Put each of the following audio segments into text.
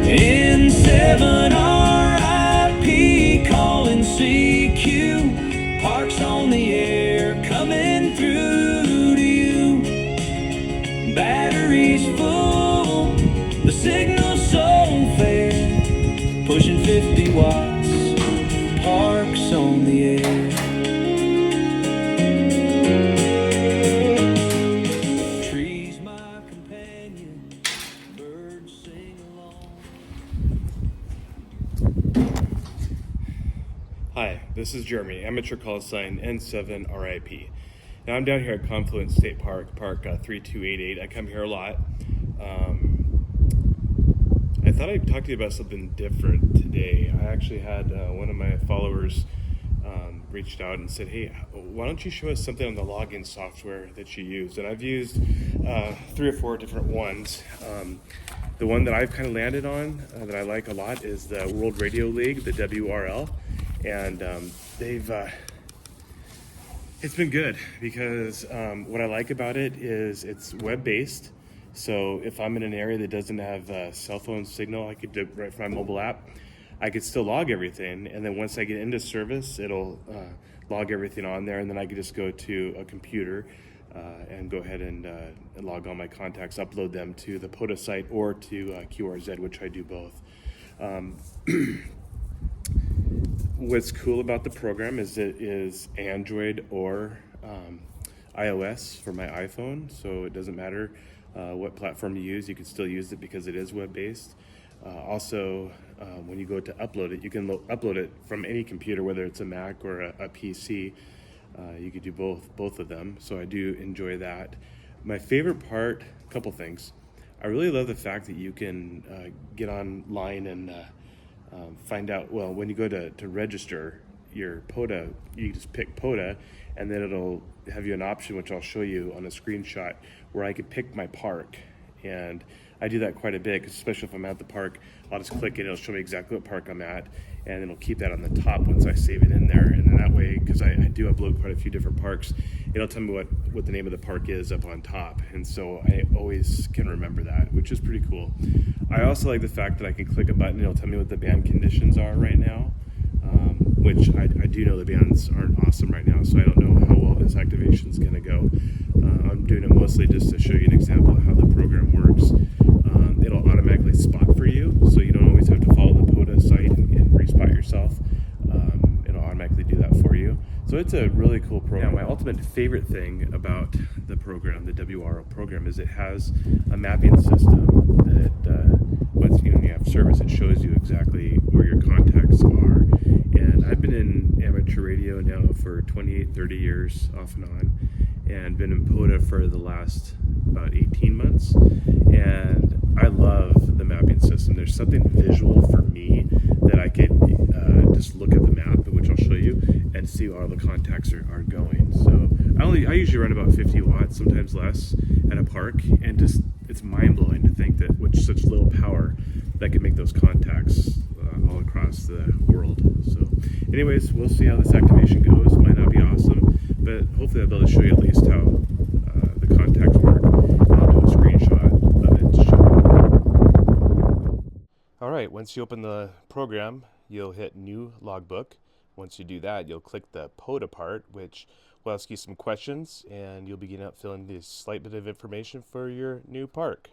N7 RIP calling CQ. Parks on the air coming through to you. Batteries full, the signal's so fair. Pushing 50 watts, Parks on the air. Trees my companion, birds sing along. Hi, this is Jeremy, amateur call sign N7 RIP. Now I'm down here at Confluence State Park, Park 3288. I come here a lot. I thought I'd talk to you about something different today. I actually had one of my followers reached out and said, hey, why don't you show us something on the login software that you use? And I've used 3 or 4 different ones. The one that I've kind of landed on that I like a lot is the World Radio League, the WRL. And it's been good because what I like about it is it's web-based. So if I'm in an area that doesn't have a cell phone signal, I could do it right from my mobile app. I could still log everything, and then once I get into service, it'll log everything on there, and then I could just go to a computer and go ahead and log all my contacts, upload them to the POTA site or to QRZ, which I do both. What's cool about the program is it is Android or iOS for my iPhone, so it doesn't matter what platform you use, you can still use it because it is web-based. Also, when you go to upload it, you can upload it from any computer, whether it's a Mac or a PC. You could do both of them, so I do enjoy that. My favorite part, a couple things. I really love the fact that you can get online and find out, well, when you go to register your POTA, you just pick POTA, and then it'll have you an option, which I'll show you on a screenshot, where I could pick my park. And I do that quite a bit, especially if I'm at the park. I'll just click it, it'll show me exactly what park I'm at, and it'll keep that on the top once I save it in there. And then that way, because I do upload quite a few different parks, it'll tell me what the name of the park is up on top. And so I always can remember that, which is pretty cool. I also like the fact that I can click a button and it'll tell me what the band conditions are right now, which I do know the bands aren't awesome right now, so I don't know how well this activation is going to go. I'm doing it mostly just to show you an example of how the program works. It'll automatically spot for you, so you don't always have to follow the POTA site and respot yourself. It'll automatically do that for you. So it's a really cool program. Now, my ultimate favorite thing about the program, the WRL program, is it has a mapping system that once you have service, it shows you exactly where your contacts are. And I've been in amateur radio now for 28, 30 years off and on, and been in POTA for the last about 18 months. And I love the mapping system. There's something visual for me that I can just look at the map, which I'll show you, and see where all the contacts are going. So I usually run about 50 watts, sometimes less, at a park, and just it's mind-blowing to think that with such little power that can make those contacts all across the world. So anyways, we'll see how this activation goes. Might not be awesome, but hopefully I'll be able to show you at least how the contacts work. I'll do a screenshot of it to show you. All right, once you open the program, you'll hit New Logbook. Once you do that, you'll click the POTA part, which will ask you some questions, and you'll begin up filling this slight bit of information for your new park.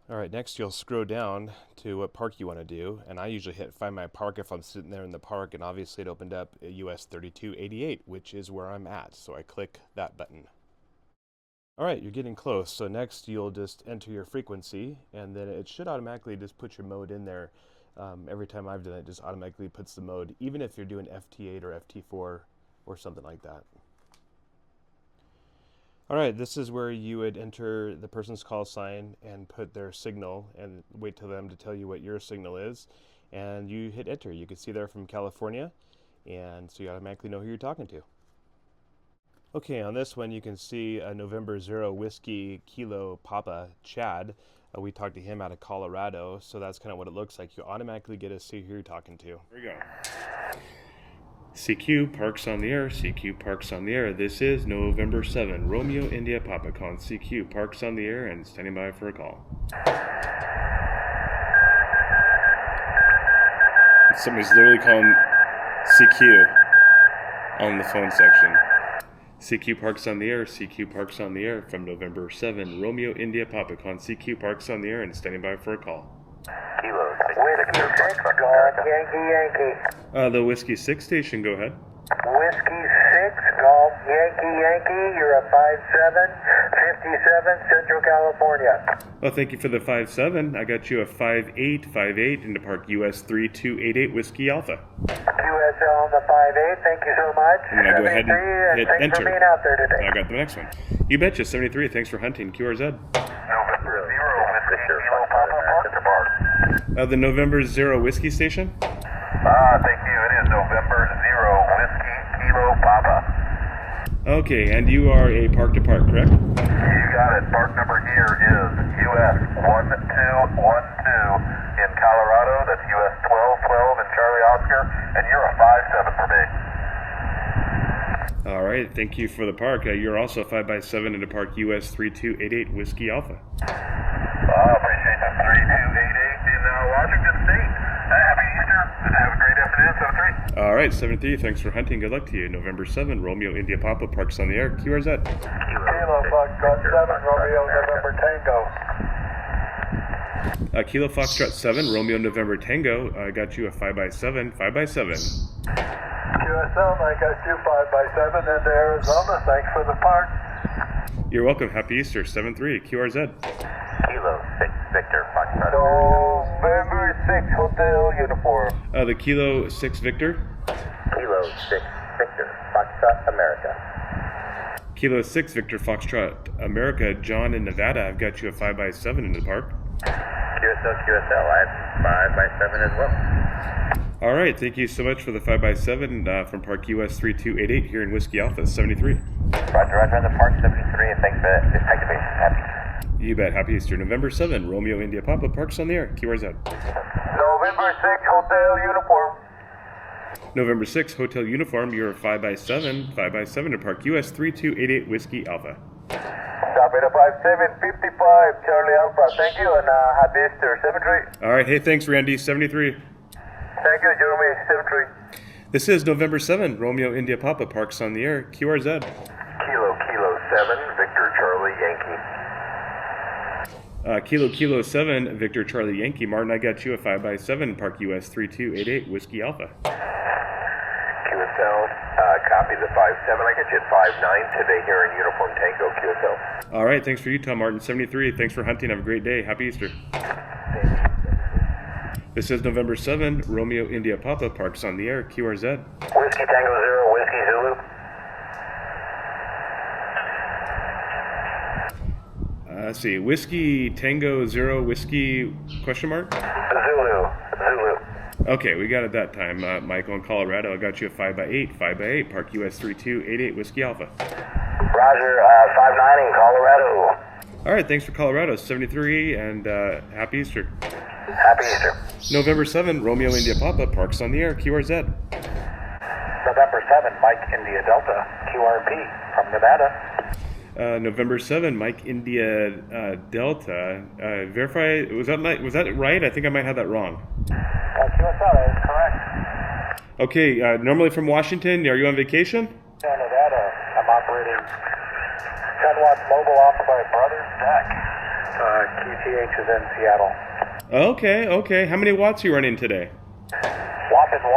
All right, next you'll scroll down to what park you want to do, and I usually hit Find My Park if I'm sitting there in the park, and obviously it opened up US 3288, which is where I'm at, so I click that button. All right, you're getting close, so next you'll just enter your frequency, and then it should automatically just put your mode in there. Every time I've done it, it just automatically puts the mode, even if you're doing FT8 or FT4 or something like that. All right, this is where you would enter the person's call sign and put their signal and wait till them to tell you what your signal is. And you hit enter. You can see they're from California, and so you automatically know who you're talking to. Okay, on this one you can see November 0 Whiskey Kilo Papa Chad. We talked to him out of Colorado, so that's kind of what it looks like. You automatically get to see who you're talking to. Here we go. CQ Parks on the air. CQ Parks on the air. This is November 7, Romeo India Papa calling CQ Parks on the air and standing by for a call. Somebody's literally calling CQ on the phone section. CQ Parks on the air. CQ Parks on the air from November 7, Romeo India Papa calling CQ Parks on the air and standing by for a call. Kilo 6, Golf Yankee. The Whiskey 6 station, go ahead. Whiskey 6, Golf Yankee. You're a 5757 Central California. Well, thank you for the 57. I got you a 5858 into Park US 3288 Whiskey Alpha. QSL on the 58. Thank you so much. I'm going to go ahead 73, and hit thanks enter. for being out there today. I got the next one. You betcha, 73. Thanks for hunting. QRZ. November 0, Whiskey Kilo Papa, Park to Park. The November 0 Whiskey station. Thank you. It is November 0, Whiskey Kilo Papa. Okay, and you are a park to park, correct? You got it. Park number here is US 1212 in Colorado. That's US 1212 in Charlie Oscar, and you're a 57 for me. All right, thank you for the park. You're also a 5x7 into Park US 3288 Whiskey Alpha. Appreciate that. 3288 in Washington State. Happy Easter, and have a great afternoon, 73. All right, 73. Thanks for hunting. Good luck to you. November 7, Romeo India Papa Parks on the air. QRZ. Kilo Foxtrot 7, Romeo November Tango. Kilo Foxtrot 7, Romeo November Tango. I got you a 5x7. 5x7. QSL, I got you 5x7 into Arizona. Thanks for the park. You're welcome. Happy Easter. 7-3. QRZ. Kilo 6, Victor Foxtrot. November 6, Hotel Uniform. The Kilo 6 Victor. Kilo 6, Victor Foxtrot America. Kilo 6 Victor Foxtrot America. John in Nevada. I've got you a 5x7 into the park. QSL, I have 5x7 as well. All right. Thank you so much for the 5x7 from Park US 3288 here in Whiskey Alpha. 73. Roger on the park 73, and thanks for this activation. Happy Easter. You bet. Happy Easter. November 7, Romeo India Papa Parks on the air. QRZ. November 6, Hotel Uniform. November 6, Hotel Uniform. You're a 5x7. 5x7 to Park US 3288 Whiskey Alpha. Stop at a 5755, Charlie Alpha. Thank you, and happy Easter, 73. All right. Hey, thanks, Randy. 73. Thank you, Jeremy, 73. This is November 7, Romeo India Papa Parks on the air. QRZ. Kilo 7, Victor Charlie Yankee. Kilo 7, Victor Charlie Yankee. Martin, I got you a 5x7, Park US 3288 Whiskey Alpha. QSL, copy the 57. I got you at 59 today here in Uniform Tango, QSL. All right. Thanks for you, Tom Martin. 73. Thanks for hunting. Have a great day. Happy Easter. This is November 7, Romeo India Papa Parks on the air. QRZ. Whiskey Tango 0, Whiskey Zulu. Let's see. Whiskey Tango 0 Whiskey question mark? Zulu. Okay, we got it that time. Michael in Colorado, I got you a 5x8. 5x8, Park US 3288 Whiskey Alpha. Roger, 59 in Colorado. All right, thanks for Colorado. 73 and happy Easter. Happy Easter. November 7, Romeo India Papa Parks on the air. QRZ. November 7, Mike India Delta, QRP from Nevada. November 7, Mike India Delta. Verify. Was that right? I think I might have that wrong. QSL, that is correct. Okay. Normally from Washington. Are you on vacation? Nevada. I'm operating 10 watts mobile off of my brother's deck. QTH is in Seattle. Okay. How many watts are you running today? Watt is 10.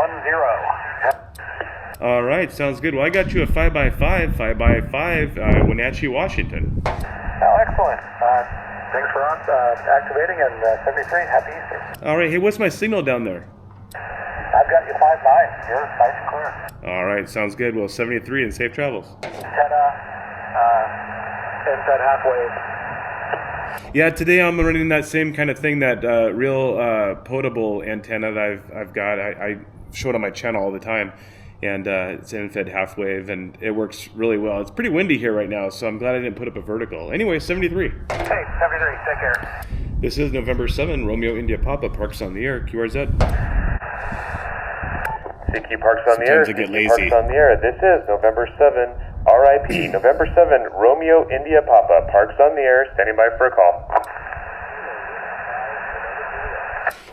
All right, sounds good. Well, I got you a 5x5, Wenatchee, Washington. Oh, excellent. Thanks for activating, and 73, happy Easter. All right, hey, what's my signal down there? I've got you 59. You're nice and clear. All right, sounds good. Well, 73 and safe travels. Antenna, inside halfway. Yeah, today I'm running that same kind of thing, that real potable antenna that I've got. I show it on my channel all the time. And it's infrared half wave, and it works really well. It's pretty windy here right now, so I'm glad I didn't put up a vertical. Anyway, 73. Hey, 73, take care. This is November 7, Romeo India Papa Parks on the air. QRZ. CQ Parks on the air. Sometimes I get CQ lazy. Parks on the air. This is November 7, RIP. November 7, Romeo India Papa. Parks on the air. Standing by for a call.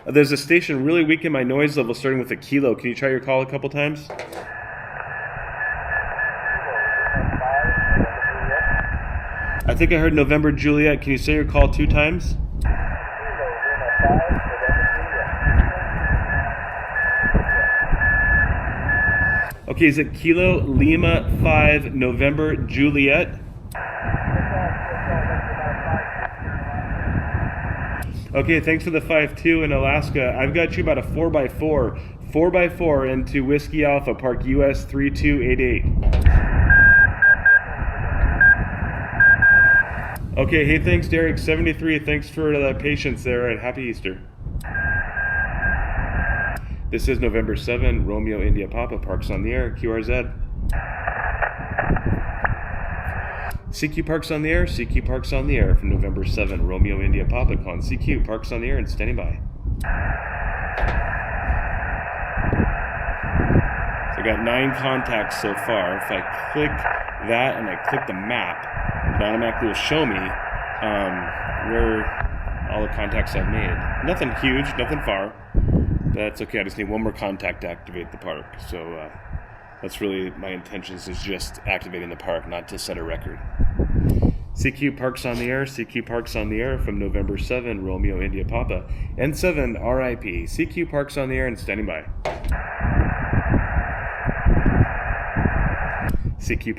There's a station really weak in my noise level starting with a kilo. Can you try your call a couple times? I think I heard November Juliet. Can you say your call 2 times? Okay, is it Kilo Lima 5 November Juliet? Okay, thanks for the 5-2 in Alaska. I've got you about a 4x4. 4x4 into Whiskey Alpha, Park US 3288. Okay, hey, thanks, Derek. 73, thanks for the patience there, and happy Easter. This is November 7, Romeo India Papa, Parks on the air, QRZ. CQ Parks on the air, CQ Parks on the air from November 7, Romeo India Papa, con CQ Parks on the air and standing by. So I got 9 contacts so far. If I click that and I click the map, it automatically will show me where all the contacts I've made. Nothing huge, nothing far. That's okay. I just need one more contact to activate the park. So that's really my intentions, is just activating the park, not to set a record. CQ Parks on the air, CQ Parks on the air from November 7, Romeo India Papa, N7 RIP. CQ Parks on the air and standing by. CQ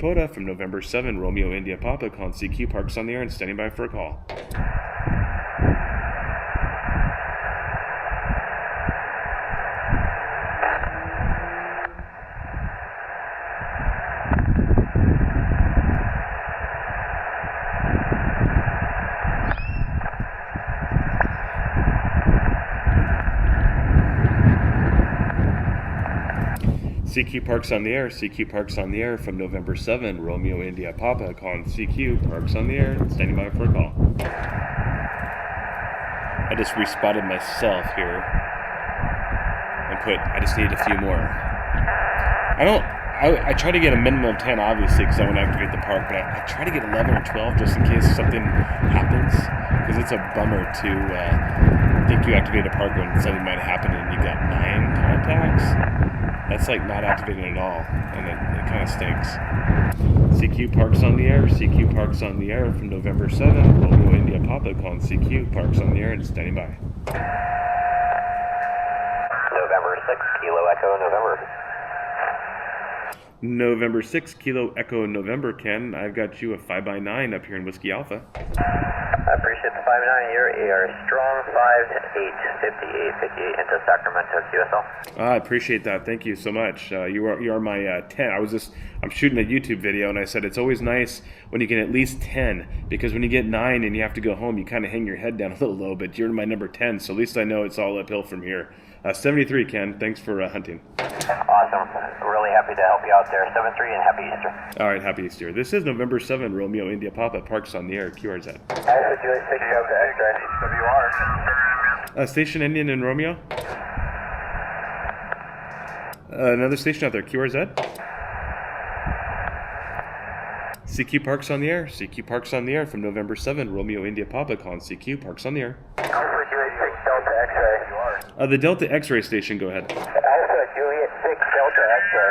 Poda from November 7, Romeo India Papa, con CQ Parks on the air and standing by for a call. CQ Parks on the air, CQ Parks on the air from November 7, Romeo India Papa, calling CQ Parks on the air, standing by for a call. I just respotted myself here and I just need a few more. I try to get a minimum of 10, obviously, because I want to activate the park, but I try to get 11 or 12 just in case something happens, because it's a bummer to think you activate a park when something might happen and you got 9 contacts. That's like not activating at all, and it kind of stinks. CQ Parks on the air, CQ Parks on the air from November 7, Romeo India Papa, calling CQ Parks on the air and standing by. November 6, Kilo Echo November. November 6, Kilo Echo November, Ken. I've got you a 5x9 up here in Whiskey Alpha. I appreciate the 5-9. You're a strong 5-8, 58 into Sacramento, QSL. I appreciate that. Thank you so much. You are my 10. I'm shooting a YouTube video, and I said it's always nice when you get at least 10, because when you get 9 and you have to go home, you kind of hang your head down a little low, but you're my number 10, so at least I know it's all uphill from here. 73, Ken. Thanks for hunting. Awesome. Really happy to help you out there. 7-3 and happy Easter. All right, happy Easter. This is November 7, Romeo India Papa, Parks on the air, QRZ. Station Indian and Romeo. Another station out there, QRZ. CQ Parks on the air, CQ Parks on the air from November 7, Romeo India Papa, calling CQ Parks on the air. Alpha Juliet 6 Delta X-ray. The Delta X-ray station, go ahead. Alpha Juliet 6 Delta X-ray.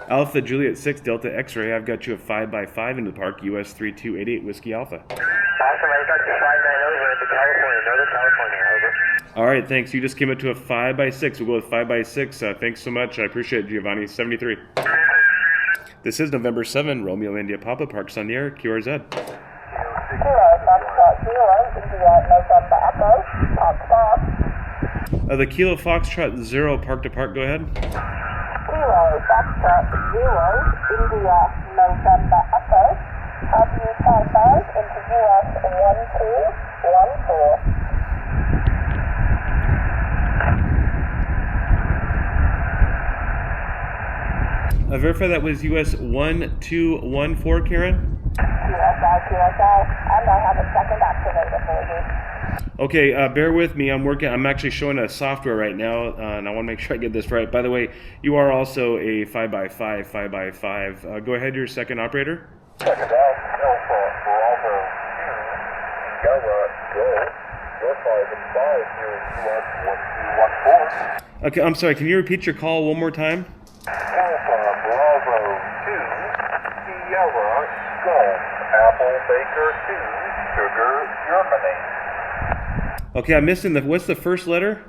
Alpha Juliet 6 Delta X-ray, I've got you a 5x5 into the park, US 3288 Whiskey Alpha. Awesome, I've got you 5-9 over into California, Northern California, over. All right, thanks. You just came up to a 5x6. We'll go with 5x6. Thanks so much. I appreciate it, Giovanni. 73. This is November 7, Romeo India Papa, Parks on the air, QRZ. The Kilo Foxtrot 0, park to park, go ahead. Kilo Foxtrot 0, India November Echo, have you transferred into US 1214. Verify that was US 1214, Karen? QSL, and I have a second activator for you. Okay, bear with me. I'm actually showing a software right now, and I want to make sure I get this right. By the way, you are also a 5x5, 5x5. Go ahead, your second operator. Second out, Alpha, Bravo, 2, Sierra, Golf, your 5 and 5 here in US 1214. Okay, I'm sorry. Can you repeat your call one more time? Alpha, Bravo, 2, Sierra, Golf, Apple, Baker, 2, Sugar, Germany. Okay, I'm missing what's the first letter?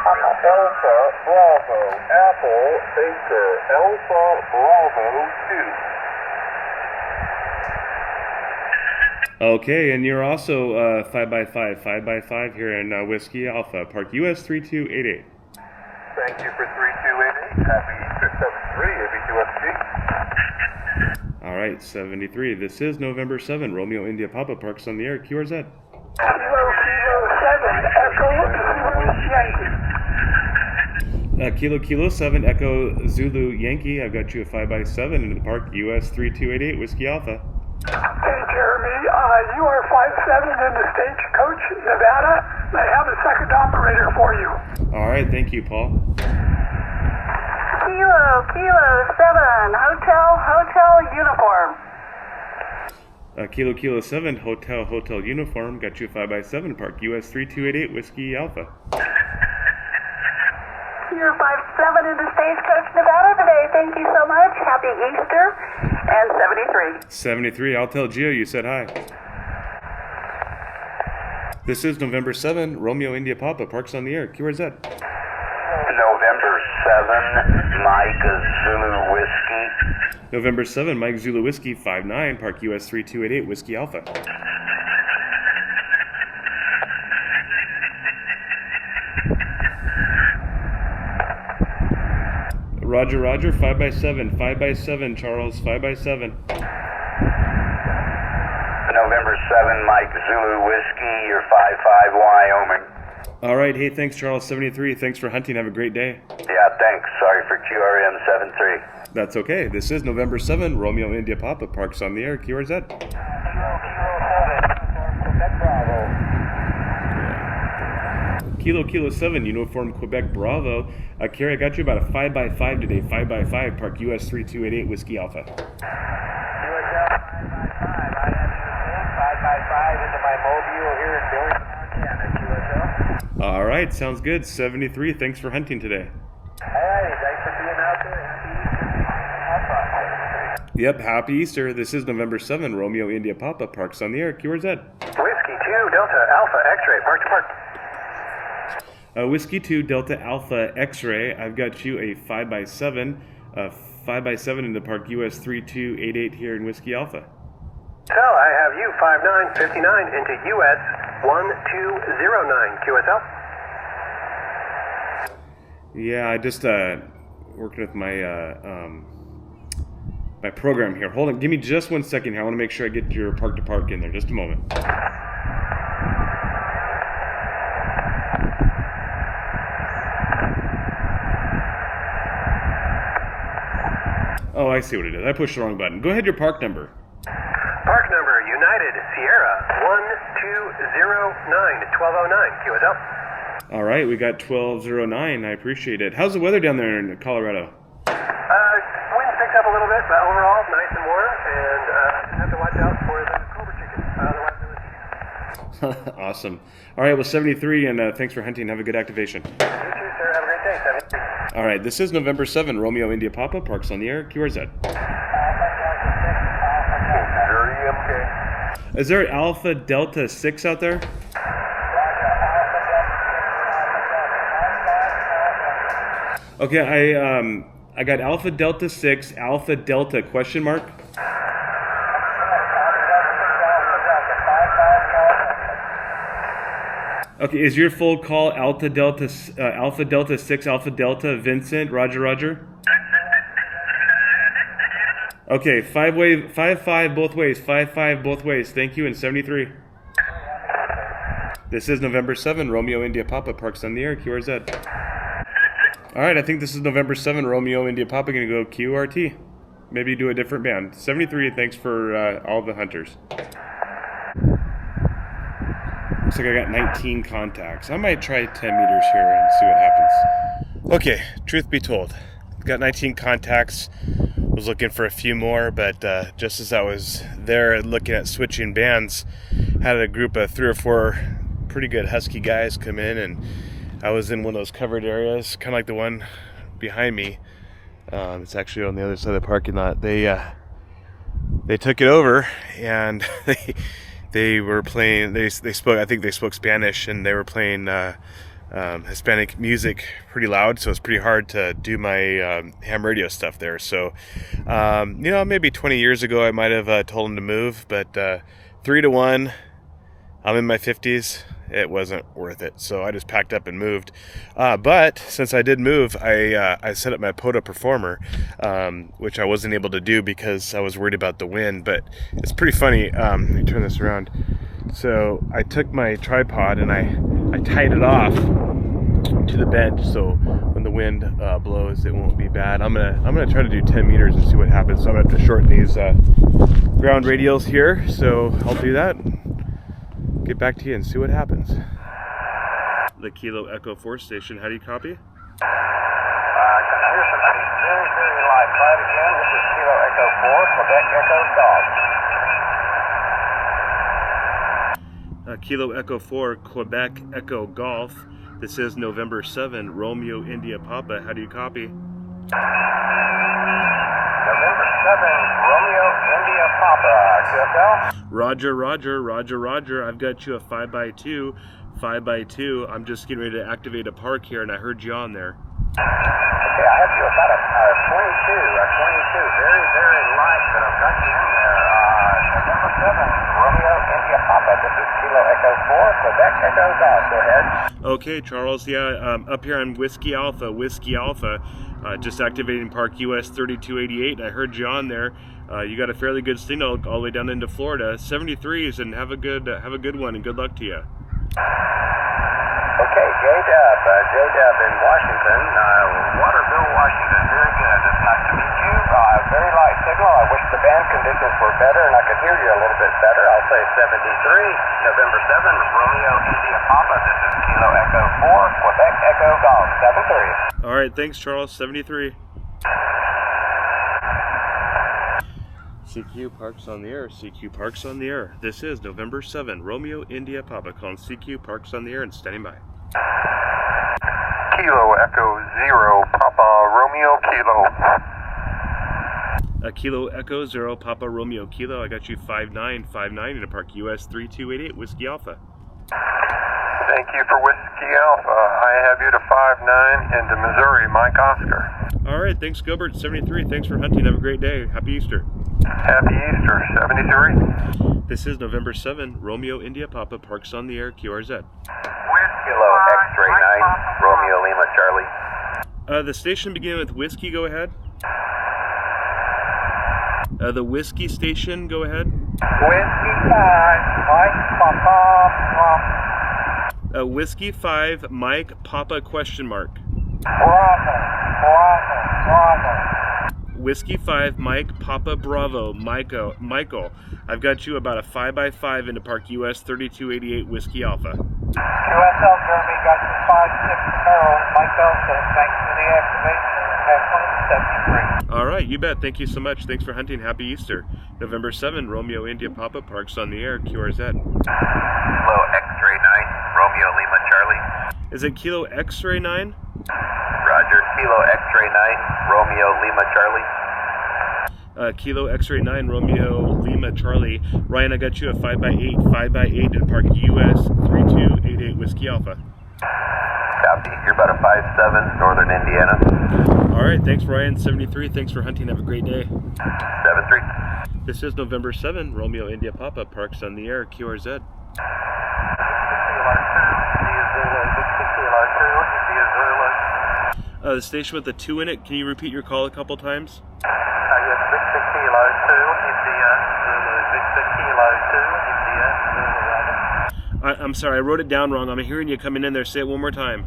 Alpha, Bravo, Apple, Baker, Alpha, Bravo, 2. Okay, and you're also 5x5, 5x5 here in Whiskey Alpha, Park US 3288. Thank you for 3288. Happy Easter 73, ABQSG. All right, 73. This is November 7, Romeo India Papa Parks on the air, QRZ. Kilo 7, Echo Zulu Yankee. Kilo 7, Echo Zulu Yankee. I've got you a 5x7 into the Park US 3288, Whiskey Alpha. Hey, Jeremy, you are 5'7" in the Stagecoach, Nevada. I have a second operator for you. All right, thank you, Paul. Kilo 7, Hotel Uniform. Kilo 7, Hotel Uniform. Got you a 5x7, Park US 3288, Whiskey Alpha. You're 5'7" in the Stagecoach, Nevada today. Thank you so much. Happy Easter. And 73. 73, I'll tell Gio you said hi. This is November 7, Romeo India Papa Parks on the air, QRZ. November 7, Mike Zulu Whiskey. November 7, Mike Zulu Whiskey 59, Park US 3288, Whiskey Alpha. Roger, 5x7, Charles, 5x7. November 7, Mike Zulu Whiskey, you're 5-5 Wyoming. All right, hey, thanks, Charles, 73. Thanks for hunting. Have a great day. Yeah, thanks. Sorry for QRM 73. That's okay. This is November 7, Romeo India Papa Parks on the air, QRZ. Kilo 7, Uniform Quebec Bravo. Kerry, I got you about a 5x5 today, 5x5, Park US 3288, Whiskey Alpha. USL 5x5. I have you into my mobile here in Billings, Montana, QSL. All right, sounds good. 73, thanks for hunting today. All right, thanks for being out there. Happy Easter. Yep, happy Easter. This is November 7, Romeo India Papa Parks on the air, QRZ. Whiskey 2, Delta Alpha X-ray, park to park. Whiskey 2, Delta Alpha X-ray. I've got you a 5x7, 5x7 in the Park US 3288 here in Whiskey Alpha. So I have you 5959 into US 1209 QSL. Yeah, I just working with my my program here. Hold on, give me just 1 second here. I want to make sure I get your park to park in there. Just a moment. Oh, I see what it is. I pushed the wrong button. Go ahead, your park number. Park number United Sierra 1209 1209 QSL. All right, we got 1209. I appreciate it. How's the weather down there in Colorado? Wind picked up a little bit, but overall nice and warm, and have to watch out for the cobra chickens. Otherwise, they'll eat you. Awesome. All right, well, 73, and thanks for hunting. Have a good activation. You too, sir. Have a great day. 73. All right, this is November 7, Romeo India Papa Parks on the air, QRZ. Is there Alpha Delta 6 out there? Okay, I got Alpha Delta 6, Alpha Delta question mark. Okay, is your full call Alpha Delta 6, Alpha Delta Vincent, Roger? Okay, 5-5 both ways, 5-5 both ways. Thank you, and 73. This is November 7, Romeo India Papa Parks on the air, QRZ. All right, I think this is November 7, Romeo India Papa, gonna go QRT. Maybe do a different band. 73, thanks for all the hunters. Looks like I got 19 contacts. I might try 10 meters here and see what happens. Okay, truth be told, got 19 contacts. Was looking for a few more, but just as I was there looking at switching bands, had a group of 3 or 4 pretty good husky guys come in, and I was in one of those covered areas, kind of like the one behind me. It's actually on the other side of the parking lot. They took it over, and they were playing. They spoke. I think they spoke Spanish, and they were playing Hispanic music pretty loud. So it's pretty hard to do my ham radio stuff there. So maybe 20 years ago I might have told them to move, but 3 to 1. I'm in my 50s. It wasn't worth it, so I just packed up and moved. But since I did move, I set up my POTA Performer, which I wasn't able to do because I was worried about the wind. But it's pretty funny. Let me turn this around. So I took my tripod and I tied it off to the bench, so when the wind blows, it won't be bad. I'm gonna try to do 10 meters and see what happens. So I'm gonna have to shorten these ground radials here. So I'll do that. Get back to you and see what happens. The Kilo Echo 4 station, how do you copy? Here's somebody very, very light. Try it again. This is Kilo Echo 4, Quebec Echo Golf. Kilo Echo 4, Quebec Echo Golf. This is November 7, Romeo India Papa. How do you copy? November 7, Romeo India Papa. QSL? Roger. I've got you a 5x2. I'm just getting ready to activate a park here, and I heard you on there. Okay, I have you about a 22. Very, very light, but I've got you in there. November 7, Romeo India Papa. This is Kilo Echo 4, Quebec Echo Golf. Go ahead. Okay, Charles. Yeah, up here on Whiskey Alpha. Just activating Park US 3288. I heard you on there. You got a fairly good signal all the way down into Florida. 73s, and have a good one, and good luck to you. Okay, J-Dub in Washington, Waterville, Washington. Very good. It's nice to meet you. Very light signal. I wish the band conditions were better and I could hear you a little bit better. I'll say 73, November 7, Romeo India Papa. This is Kilo Echo 4, Quebec Echo Golf, 73. All right, thanks, Charles. 73. CQ Parks on the air. CQ Parks on the air. This is November 7, Romeo India Papa, calling CQ Parks on the air and standing by. Kilo Echo 0, Papa Romeo Kilo. Kilo Echo 0, Papa Romeo Kilo. I got you 5959 in a Park US 3288, Whiskey Alpha. Thank you for Whiskey Alpha. I have you to 59 into Missouri, Mike Oscar. All right, thanks, Gilbert. 73. Thanks for hunting. Have a great day. Happy Easter. Happy Easter, 73. This is November 7, Romeo India Papa, Parks on the air, QRZ. Kilo X-ray 9, Romeo Lima Charlie. The station beginning with Whiskey, go ahead. The Whiskey station, go ahead. Whiskey 5, Mike Papa. Whiskey 5, Mike Papa question mark. Bravo. Whiskey 5, Mike Papa Bravo, Michael. I've got you about a 5x5 into Park US 3288, Whiskey Alpha. QSL Jeremy got you 560, Michael, so thanks for the activation. Have fun, 73. All right, you bet. Thank you so much. Thanks for hunting. Happy Easter. November 7, Romeo India Papa, Parks on the air, QRZ. Kilo X-ray 9, Romeo Lima Charlie. Is it Kilo X-ray 9? Roger, Kilo X-ray 9, Romeo Lima Charlie. Kilo X-ray 9, Romeo Lima Charlie. Ryan, I got you a 5x8 in Park US 3288, Whiskey Alpha. Copy. You're about a 5'7", Northern Indiana. All right, thanks, Ryan. 73. Thanks for hunting. Have a great day. 73. This is November 7, Romeo India Papa, Parks on the air, QRZ. The station with the 2 in it, can you repeat your call a couple times? Yes, Victor Kilo 2, India, I'm sorry, I wrote it down wrong. I'm hearing you coming in there. Say it one more time.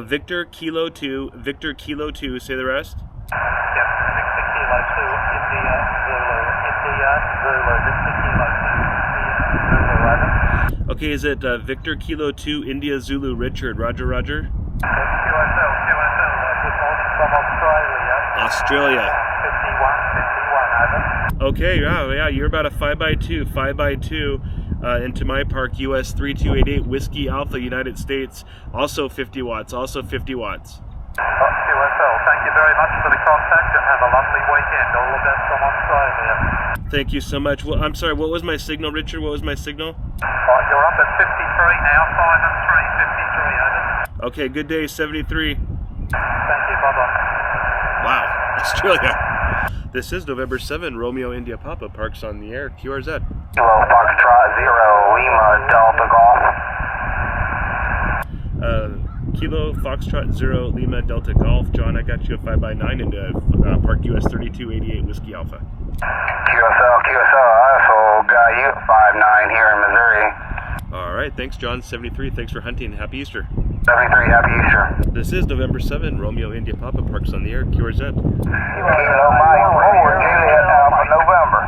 Victor Kilo 2, say the rest. Yes, Victor Kilo 2, India, Zulu, Victor Kilo 2, India, Zulu, Roger. Okay, is it Victor Kilo 2 India Zulu Richard? Roger, Roger. QSL, good morning from Australia. Australia. 51, over. Okay, yeah, you're about a 5x2 into my park, US 3288 Whiskey Alpha, United States, also 50 watts, also 50 watts. QSL, thank you very much for the contact and have a lovely weekend. All the best from Australia. Thank you so much. Well, I'm sorry, what was my signal, Richard? What was my signal? You're up at 53 now, 5 and 3, 53, over. Okay, good day, 73. Thank you, bye-bye. Wow, Australia. This is November 7, Romeo India Papa, Parks on the Air, QRZ. Kilo Foxtrot 0, Lima, Delta Golf. Kilo Foxtrot 0, Lima, Delta Golf. John, I got you a 5x9 into Park US 3288 Whiskey Alpha. QSL, I also got you 5-9 here in Missouri. All right, thanks, John. 73, thanks for hunting. Happy Easter. 73, happy Easter. This is November 7, Romeo India Papa, Parks on the Air, QRZ. Kilo Mike 4, Juliet Alpha, November.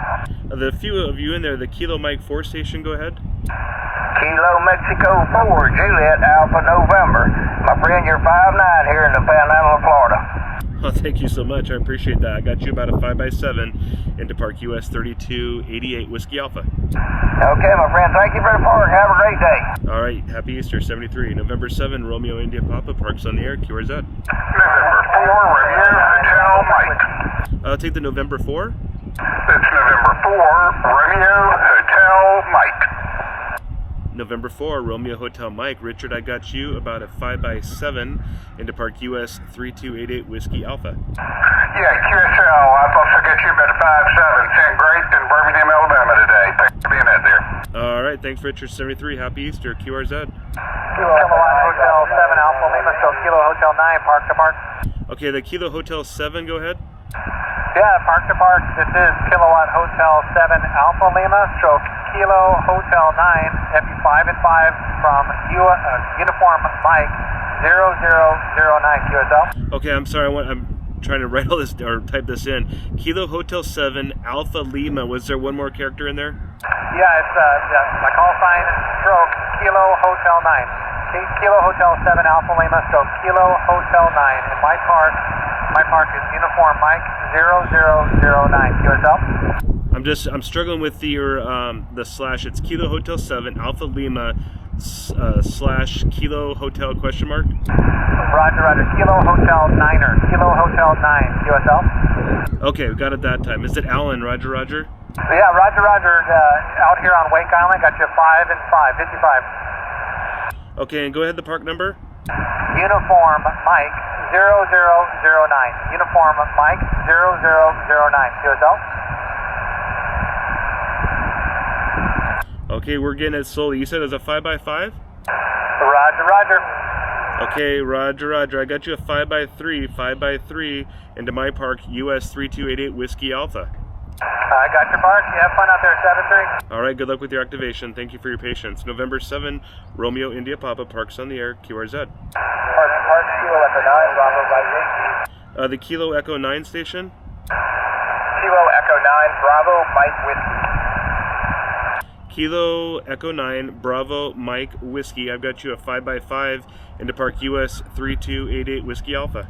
The few of you in there, the Kilo Mike 4 station, go ahead. Kilo Mexico 4, Juliet Alpha, November. My friend, you're 5-9 here in the Panhandle of Florida. Oh, thank you so much. I appreciate that. I got you about a 5x7 into Park US 3288 Whiskey Alpha. Okay, my friend, thank you for the park. Have a great day. All right, happy Easter, 73. November 7, Romeo India Papa, Parks on the Air, QRZ. November 4, Review Hotel Mike. I'll take the November 4. It's November 4, Romeo Hotel Mike. November 4, Romeo Hotel Mike. Richard, I got you about a 5x7 into Park US 3288 Whiskey Alpha. Yeah, QSL, I've also got you about a 5-7. St. Grace in Birmingham, Alabama today. Thanks for being out there. All right, thanks, Richard. 73, happy Easter, QRZ. Kilo Hotel 7 Alpha Lima, so Kilo Hotel 9, park to park. Okay, the Kilo Hotel 7, go ahead. Yeah, park to park. This is Kilowatt Hotel 7 Alpha Lima, stroke Kilo Hotel 9, FU 5 and 5 from Uniform Mike 0009 QSL. Okay, I'm sorry, I'm trying to write all this or type this in. Kilo Hotel 7 Alpha Lima. Was there one more character in there? Yeah, it's my call sign stroke Kilo Hotel 9. Kilo Hotel 7 Alpha Lima, stroke Kilo Hotel 9. And my park is Uniform Mike 0009 QSL. I'm struggling with the slash. It's Kilo Hotel 7 Alpha Lima slash Kilo Hotel question mark. Roger. Kilo Hotel 9er. Kilo Hotel 9 QSL. Okay, we got it that time. Is it Alan? Roger. Yeah, Roger. Out here on Wake Island, got you 5 and 5, 55. Okay, and go ahead the park number. Uniform Mike 0009. Uniform Mike 0009 QSL. Okay, we're getting it slowly. You said it was a 5x5? Roger. Okay, Roger. I got you a 5x3 into my park, US 3288 Whiskey Alpha. I got your park. You have fun out there, 7-3. All right, good luck with your activation. Thank you for your patience. November 7, Romeo India Papa, Parks on the Air, QRZ. Park Kilo Echo 9, Bravo by Yankee. The Kilo Echo 9 station? Kilo Echo 9, Bravo, Mike Whiskey. Kilo Echo 9, Bravo, Mike Whiskey. I've got you a 5x5 into Park US 3288 Whiskey Alpha.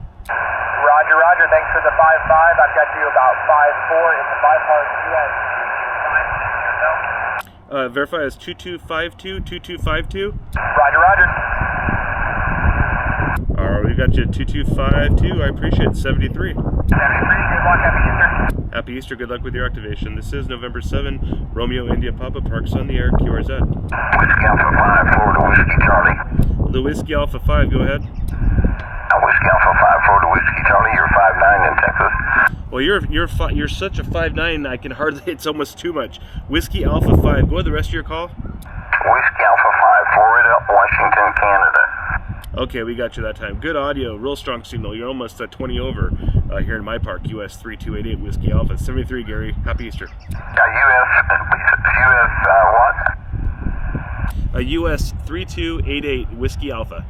Roger. Thanks for the 5-5. I've got you about 5-4 in the 5 park US. Verify as 2252. Roger. All right, we got you 2252. I appreciate it. 73. 73. Good luck. Happy Easter. Happy Easter. Good luck with your activation. This is November 7, Romeo India Papa, Parks on the Air, QRZ. Whiskey Alpha 5, Florida Whiskey Charlie. The Whiskey Alpha 5, go ahead. Whiskey Alpha 5, Florida Whiskey Charlie. You're 5-9 in Texas. Well, you're such a 5'9", I can hardly. It's almost too much. Whiskey Alpha 5. Go ahead. The rest of your call. Whiskey Alpha 5, Florida, Washington, Canada. Okay, we got you that time. Good audio, real strong signal. You're almost 20 over here in my park, US 3288 Whiskey Alpha. 73, Gary. Happy Easter. US what? US 3288 Whiskey Alpha.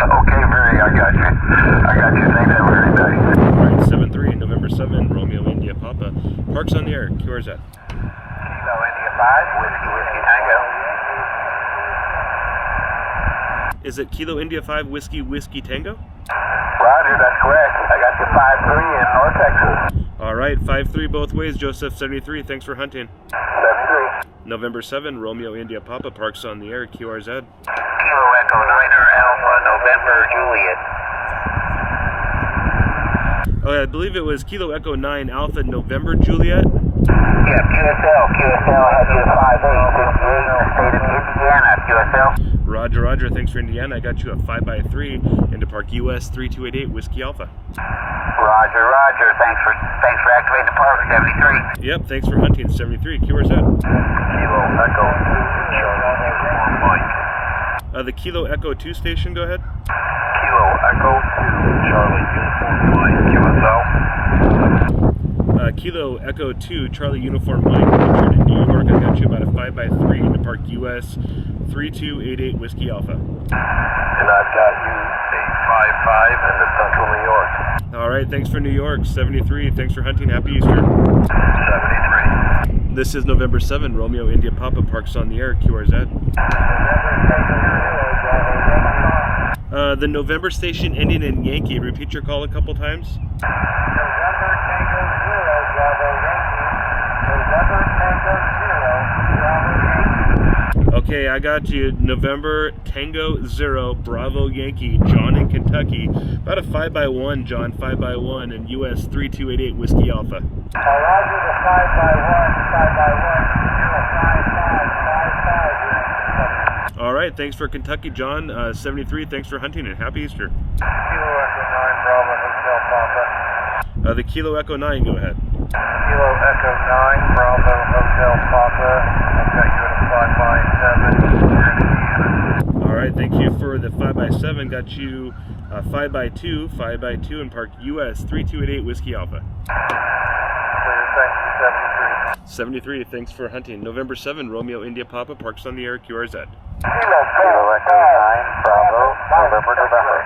Okay, very. I got you. I got you. Thanks. Have a great day. All right, 7-3, November 7, Romeo India Papa. Parks on the air, QRZ. Kilo India 5, Whiskey Tango. Is it Kilo India 5, Whiskey Tango? Roger, that's correct. I got you 5-3 in North Texas. All right, 5-3 both ways, Joseph, 73. Thanks for hunting. 73. November 7, Romeo India Papa. Parks on the air, QRZ. Kilo Echo 9er Alpha November Juliet. Oh, I believe it was Kilo Echo 9 Alpha November Juliet. Yeah, QSL had you 5-8, 68, state of Indiana, QSL. Roger, thanks for Indiana. I got you a 5x3 into Park US 3288 Whiskey Alpha. Roger, thanks for activating the park, 73. Yep, thanks for hunting, 73. QRZ. Kilo Echo 2, Charlie Uniform Mike. The Kilo Echo 2 station, go ahead. Kilo Echo 2, Charlie Uniform Mike, QSL. Kilo Echo 2, Charlie Uniform Mike. Richard in New York. I got you about a 5x3 into Park US 3288 Whiskey Alpha. And I've got you a 5-5 into Central New York. All right, thanks for New York, 73. Thanks for hunting. Happy Easter. 73. This is November 7, Romeo India Papa. Parks on the air, QRZ. The November station ending in Yankee. Repeat your call a couple times. November Tango 0, Bravo Yankee. November Tango 0, Bravo Yankee. Okay, I got you. November Tango 0, Bravo Yankee. John in Kentucky. About a 5x1, John, 5x1, and US 3288 Whiskey Alpha. Roger the 5x1, 5x1, 5-5. All right, thanks for Kentucky, John. 73, thanks for hunting, and Happy Easter. Kilo Echo 9, Bravo Hotel Papa. The Kilo Echo 9, go ahead. Kilo Echo 9, Bravo Hotel Papa. I've got you at a 5x7 here in Indiana. All right, thank you for the 5x7. Got you 5x2 in Park US 3288 Whiskey Alpha. Clear, thank you, 73. 73, thanks for hunting. November 7, Romeo India Papa. Parks on the air, QRZ. Kilo Echo 9, Bravo, November.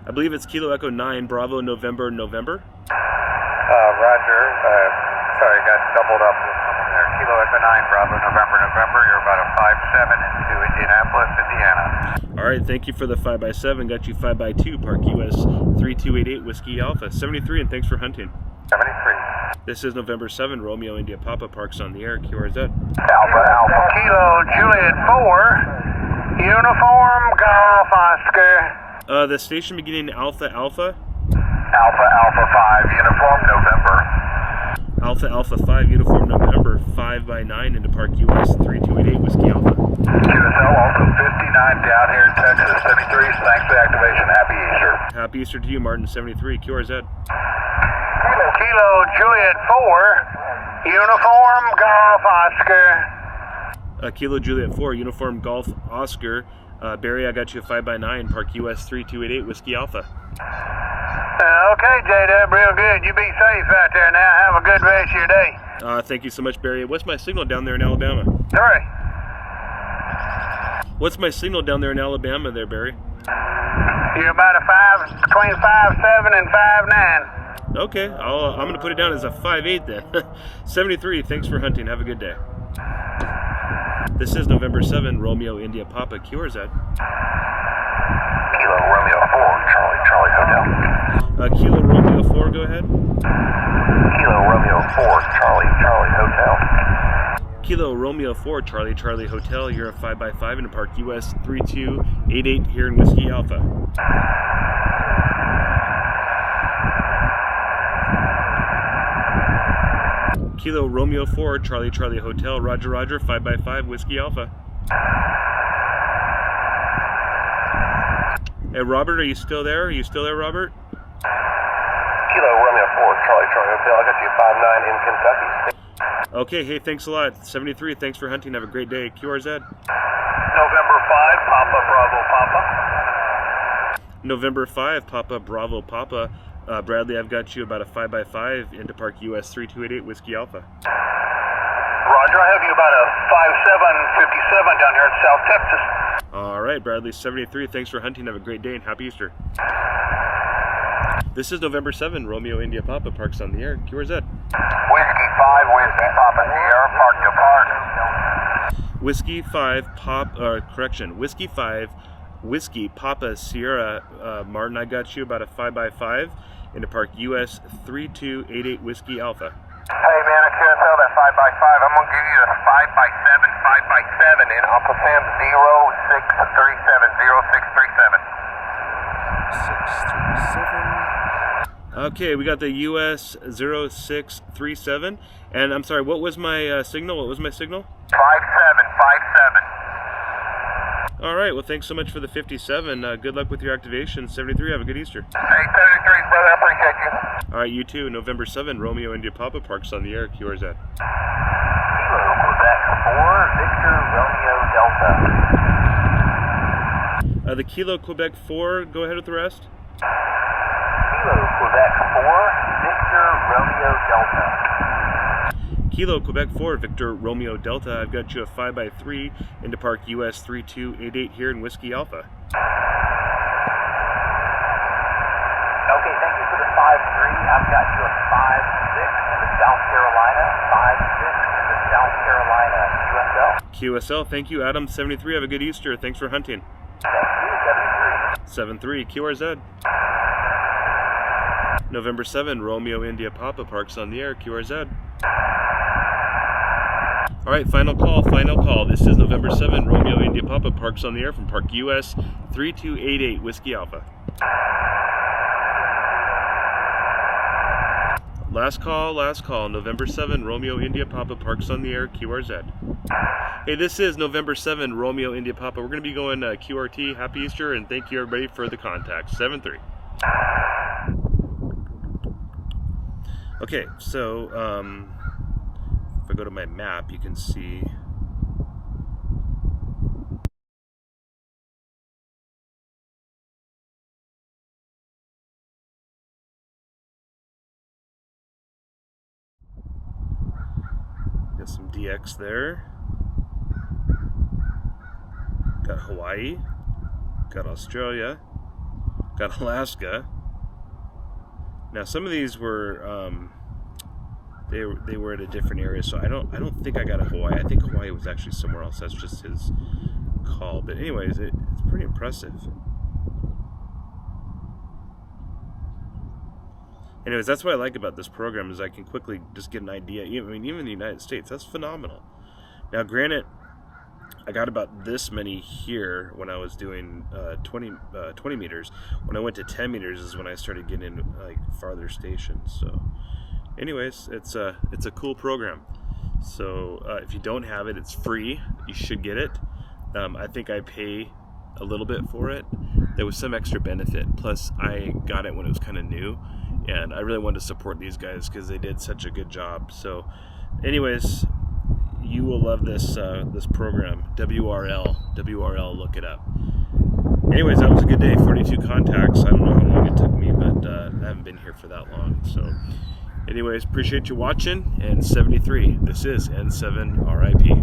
I believe it's Kilo Echo 9, Bravo, November. Roger. Sorry, got doubled up with something there. Kilo Echo 9, Bravo, November. You're about a 5-7 into Indianapolis, Indiana. All right, thank you for the 5x7. Got you 5x2, Park US 3288 Whiskey Alpha. 73, and thanks for hunting. 73. This is November 7, Romeo India Papa. Parks on the air, QRZ. Alpha, Kilo Juliet 4, Uniform Golf Oscar. The station beginning Alpha. Alpha 5, Uniform November. Alpha 5, Uniform November, 5x9 into Park US 3288 Whiskey Alpha. QSL, also 59 down here in Texas, 73. Thanks for the activation. Happy Easter. Happy Easter to you, Martin, 73, QRZ. Kilo Juliet 4, Uniform Golf Oscar. Kilo Juliet 4, Uniform Golf Oscar. Barry, I got you a 5x9, Park US 3288 Whiskey Alpha. Okay, J-Dub, real good. You be safe out there now. Have a good rest of your day. Thank you so much, Barry. What's my signal down there in Alabama? Hurry. What's my signal down there in Alabama there, Barry? You're about a 5, between 5'7" and 5'9". Okay, I'm going to put it down as a 5'8" then. 73, thanks for hunting. Have a good day. This is November 7, Romeo India Papa, QRZ. Kilo Romeo 4, Charlie Hotel. Kilo Romeo 4, go ahead. Kilo Romeo 4, Charlie Hotel. Kilo Romeo 4, Charlie Hotel. You're a 5x5 in Park US 3288 here in Whiskey Alpha. Kilo Romeo 4, Charlie Hotel. Roger, 5x5 Whiskey Alpha. Hey, Robert, are you still there? Robert? Kilo Romeo 4, Charlie Hotel. I got you 5'9" in Kentucky. Okay, hey, thanks a lot. 73, thanks for hunting. Have a great day. QRZ. November 5, Papa Bravo Papa. November 5, Papa Bravo Papa. Bradley, I've got you about a 5x5 into Park US 3288 Whiskey Alpha. Roger, I have you about a 5'7", 57 down here in South Texas. All right, Bradley 73. Thanks for hunting. Have a great day and happy Easter. This is November 7, Romeo India Papa, Parks on the Air, QRZ. Whiskey 5, Whiskey Papa Sierra, Park to Park. Whiskey 5, Whiskey 5, Whiskey Papa Sierra, Martin, I got you about a 5x5 into Park US 3288 Whiskey Alpha. Hey man, I can't tell that 5x5. I'm gonna give you a 5x7, 5x7 in Uncle Sam 0637, 0637. 637. Okay, we got the US 0637. And I'm sorry, what was my signal? What was my signal? 5757. All right, well, thanks so much for the 57. Good luck with your activation. 73, have a good Easter. Hey, 73, brother, I appreciate you. All right, you too. November 7, Romeo India Papa, Parks on the Air, QRZ. Kilo Quebec 4, Victor Romeo Delta. The Kilo Quebec 4, go ahead with the rest. Kilo Quebec 4, Victor Romeo Delta. Kilo Quebec 4, Victor Romeo Delta. I've got you a 5x3 into Park US 3288 here in Whiskey Alpha. Okay, thank you for the 5-3. I've got you a 5-6 into South Carolina, 5-6 into South Carolina, QSL. QSL, thank you, Adam 73. Have a good Easter. Thanks for hunting. Thank you, 73, QRZ. November 7, Romeo India Papa, Parks on the Air, QRZ. All right, final call. This is November 7, Romeo India Papa, Parks on the Air from Park US 3288 Whiskey Alpha. Last call. November 7, Romeo India Papa, Parks on the Air, QRZ. Hey, this is November 7, Romeo India Papa. We're going to be going QRT. Happy Easter, and thank you everybody for the contact. 7-3. Okay, so if I go to my map, you can see got some DX there. Got Hawaii, got Australia, got Alaska. Now some of these were they were at a different area, so I don't think I got a Hawaii. I think Hawaii was actually somewhere else. That's just his call. But anyways, it's pretty impressive. Anyways, that's what I like about this program is I can quickly just get an idea. Even in the United States, that's phenomenal. Now, granted, I got about this many here when I was doing 20 meters. When I went to 10 meters is when I started getting into like farther stations. So anyways, it's a cool program. So if you don't have it, it's free. You should get it. I think I pay a little bit for it. There was some extra benefit. Plus, I got it when it was kind of new, and I really wanted to support these guys because they did such a good job. So anyways, you will love this this program. WRL, look it up. Anyways, that was a good day. 42 contacts. I don't know how long it took me, but I haven't been here for that long. So anyways, appreciate you watching. And 73, this is N7 RIP.